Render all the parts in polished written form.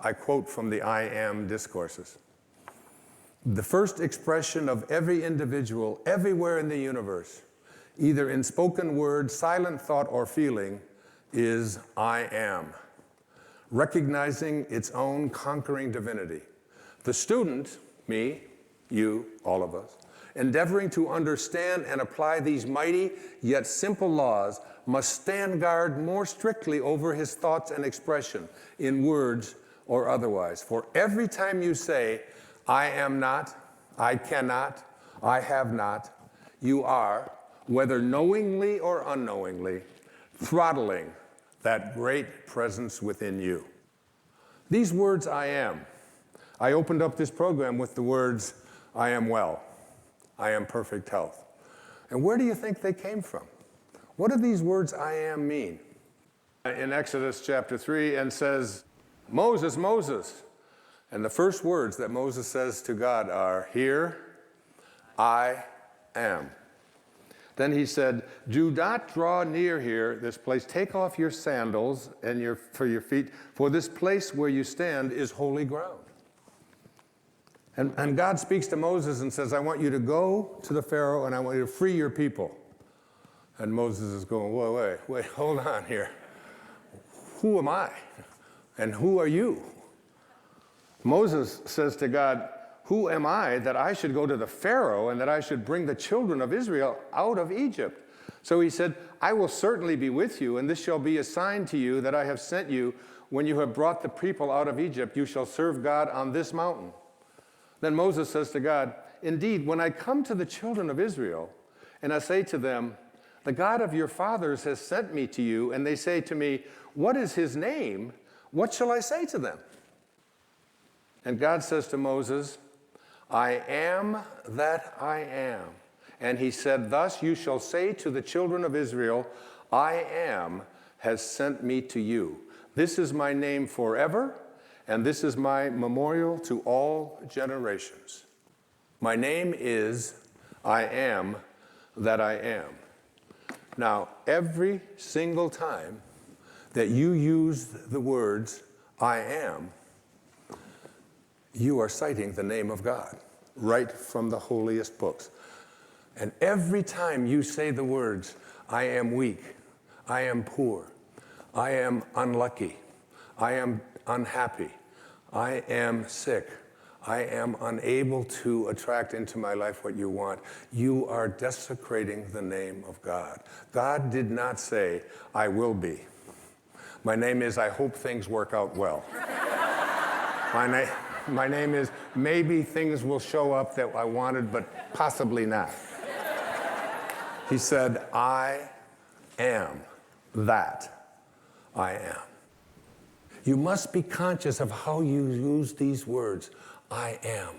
I quote from the I Am discourses. The first expression of every individual everywhere in the universe, either in spoken word, silent thought, or feeling, is I am, recognizing its own conquering divinity. The student, me, you, all of us, endeavoring to understand and apply these mighty yet simple laws must stand guard more strictly over his thoughts and expression in words or otherwise. For every time you say, I am not, I cannot, I have not, you are, whether knowingly or unknowingly, throttling that great presence within you. These words, I am. I opened up this program with the words, I am well, I am perfect health. And where do you think they came from? What do these words, I am, mean? In Exodus chapter 3, and says, Moses, Moses. And the first words that Moses says to God are, here I am. Then he said, do not draw near here, this place. Take off your sandals and for your feet, for this place where you stand is holy ground. And God speaks to Moses and says, I want you to go to the Pharaoh and I want you to free your people. And Moses is going, wait, hold on here. Who am I? And who are you? Moses says to God, who am I that I should go to the Pharaoh and that I should bring the children of Israel out of Egypt? So he said, I will certainly be with you, and this shall be a sign to you that I have sent you. When you have brought the people out of Egypt, you shall serve God on this mountain. Then Moses says to God, indeed, when I come to the children of Israel, and I say to them, the God of your fathers has sent me to you, and they say to me, what is his name? What shall I say to them? And God says to Moses, I am that I am. And he said, thus you shall say to the children of Israel, I am has sent me to you. This is my name forever, and this is my memorial to all generations. My name is I am that I am. Now, every single time that you use the words I am, you are citing the name of God right from the holiest books. And every time you say the words, I am weak, I am poor, I am unlucky, I am unhappy, I am sick, I am unable to attract into my life what you want, you are desecrating the name of God. God did not say, I will be. My name is, I hope things work out well. My name is, maybe things will show up that I wanted, but possibly not. He said, I am that I am. You must be conscious of how you use these words. I am.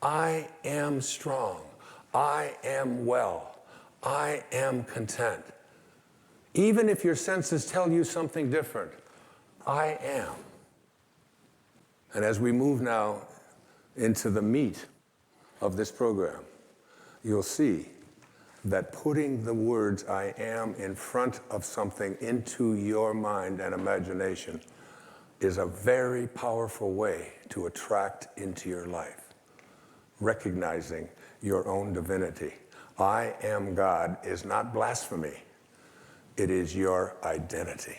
I am strong. I am well. I am content. Even if your senses tell you something different, I am. And as we move now into the meat of this program, you'll see that putting the words I am in front of something into your mind and imagination is a very powerful way to attract into your life, recognizing your own divinity. I am God is not blasphemy. It is your identity.